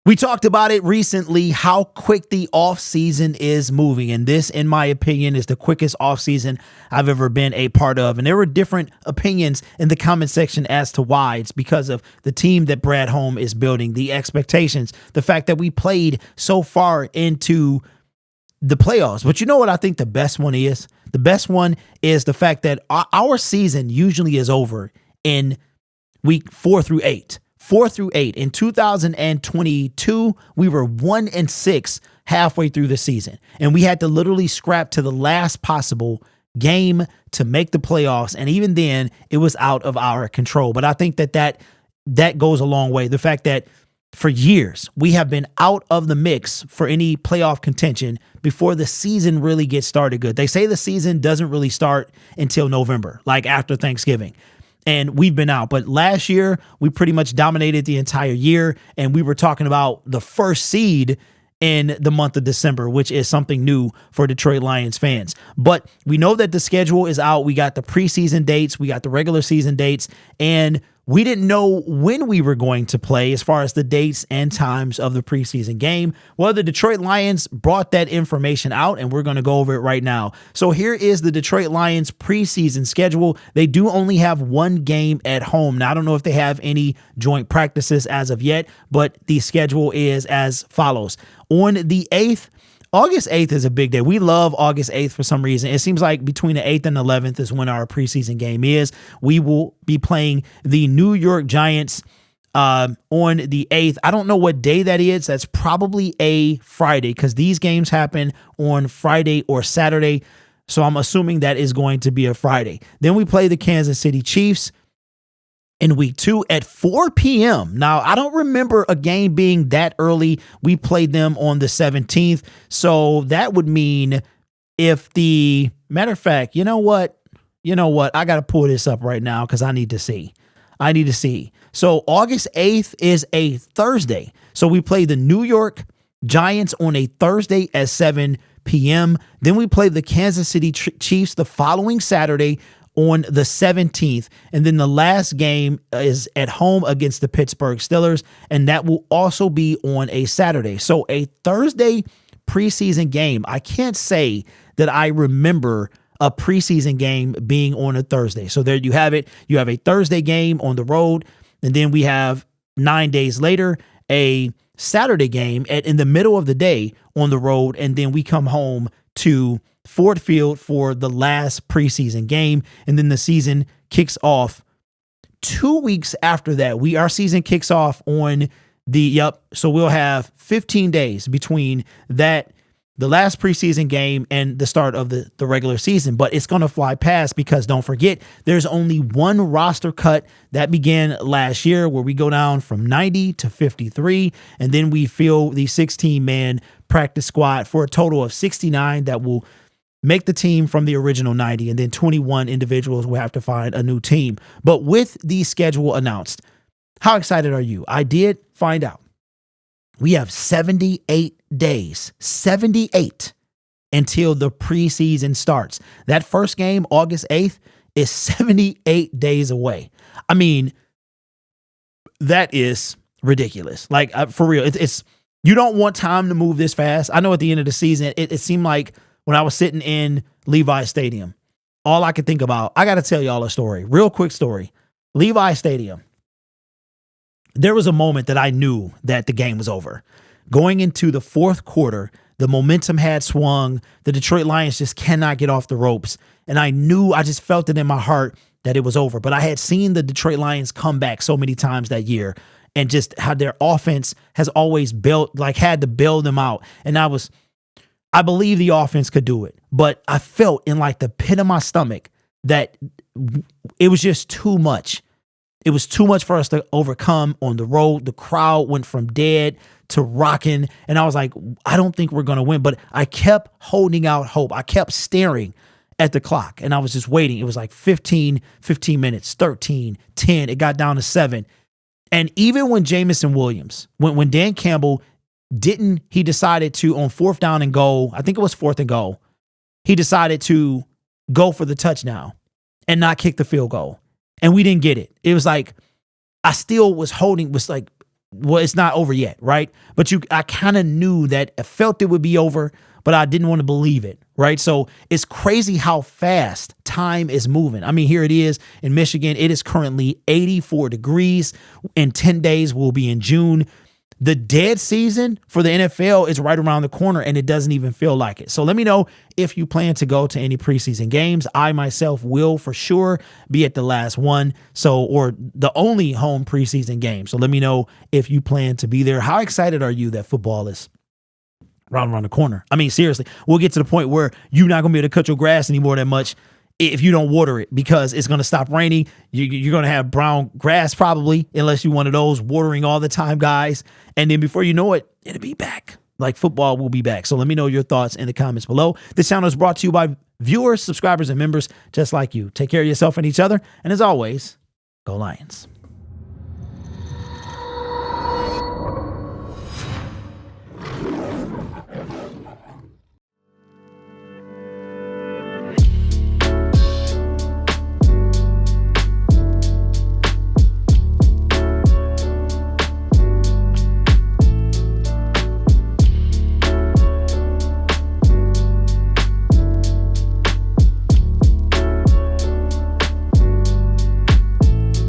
We talked about it recently, how quick the offseason is moving. And this, in my opinion, is the quickest offseason I've ever been a part of. And there were different opinions in the comment section as to why. It's because of the team that Brad Holm is building, the expectations, the fact that we played so far into the playoffs. But you know what I think the best one is? The best one is the fact that our season usually is over in week 4 through 8. 4 through 8. In 2022, we were 1-6 halfway through the season. And we had to literally scrap to the last possible game to make the playoffs. And even then, it was out of our control. But I think that goes a long way. The fact that for years, we have been out of the mix for any playoff contention before the season really gets started good. They say the season doesn't really start until November, like after Thanksgiving. And we've been out. But last year, we pretty much dominated the entire year. And we were talking about the first seed in the month of December, which is something new for Detroit Lions fans. But we know that the schedule is out. We got the preseason dates. We got the regular season dates. And we didn't know when we were going to play as far as the dates and times of the preseason game. Well, the Detroit Lions brought that information out, and we're going to go over it right now. So here is the Detroit Lions preseason schedule. They do only have one game at home. Now, I don't know if they have any joint practices as of yet, but the schedule is as follows. On the 8th, August 8th is a big day. We love August 8th for some reason. It seems like between the 8th and 11th is when our preseason game is. We will be playing the New York Giants on the 8th. I don't know what day that is. That's probably a Friday because these games happen on Friday or Saturday. So I'm assuming that is going to be a Friday. Then we play the Kansas City Chiefs in week 2 at 4 p.m. Now, I don't remember a game being that early. We played them on the 17th. So that would mean matter of fact, you know what? I got to pull this up right now because I need to see. So August 8th is a Thursday. So we play the New York Giants on a Thursday at 7 p.m. Then we play the Kansas City Chiefs the following Saturday on the 17th. And then the last game is at home against the Pittsburgh Steelers, and that will also be on a Saturday. So a Thursday preseason game. I can't say that I remember a preseason game being on a Thursday. So there you have it. You have a Thursday game on the road, and then we have 9 days later a Saturday game in the middle of the day on the road, and then we come home to Ford Field for the last preseason game, and then the season kicks off 2 weeks after that. Our season kicks off on so we'll have 15 days between the last preseason game and the start of the regular season, but it's going to fly past because don't forget, there's only one roster cut that began last year where we go down from 90 to 53, and then we fill the 16-man practice squad for a total of 69 that will make the team from the original 90, and then 21 individuals will have to find a new team. But with the schedule announced, how excited are you? I did find out. We have 78 days, 78 until the preseason starts. That first game, August 8th, is 78 days away. I mean, that is ridiculous. Like, for real, it's you don't want time to move this fast. I know at the end of the season, it seemed like when I was sitting in Levi Stadium, all I could think about, I got to tell y'all a story, real quick story. Levi Stadium, there was a moment that I knew that the game was over. Going into the fourth quarter, the momentum had swung. The Detroit Lions just cannot get off the ropes. And I just felt it in my heart that it was over. But I had seen the Detroit Lions come back so many times that year, and just how their offense has always had to bail them out. And I believe the offense could do it, but I felt in like the pit of my stomach that it was just too much. It was too much for us to overcome on the road. The crowd went from dead to rocking, and I was like, I don't think we're going to win, but I kept holding out hope. I kept staring at the clock, and I was just waiting. It was like 15 minutes, 13, 10. It got down to 7. And even when Jamison Williams, when Dan Campbell he decided to, on 4th down and goal, I think it was 4th and goal, he decided to go for the touchdown and not kick the field goal. And we didn't get it. It was like, I still was well, it's not over yet, right? But I kind of knew that I felt it would be over, but I didn't want to believe it, right? So it's crazy how fast time is moving. I mean, here it is in Michigan. It is currently 84 degrees. In 10 days, we'll be in June. The dead season for the NFL is right around the corner, and it doesn't even feel like it. So let me know if you plan to go to any preseason games. I myself will for sure be at the last one, or the only home preseason game. So let me know if you plan to be there. How excited are you that football is around the corner? I mean, seriously, we'll get to the point where you're not going to be able to cut your grass anymore that much if you don't water it, because it's going to stop raining. You're going to have brown grass probably, unless you're one of those watering all the time guys. And then before you know it, it'll be back. Like football will be back. So let me know your thoughts in the comments below. This channel is brought to you by viewers, subscribers, and members just like you. Take care of yourself and each other. And as always, go Lions.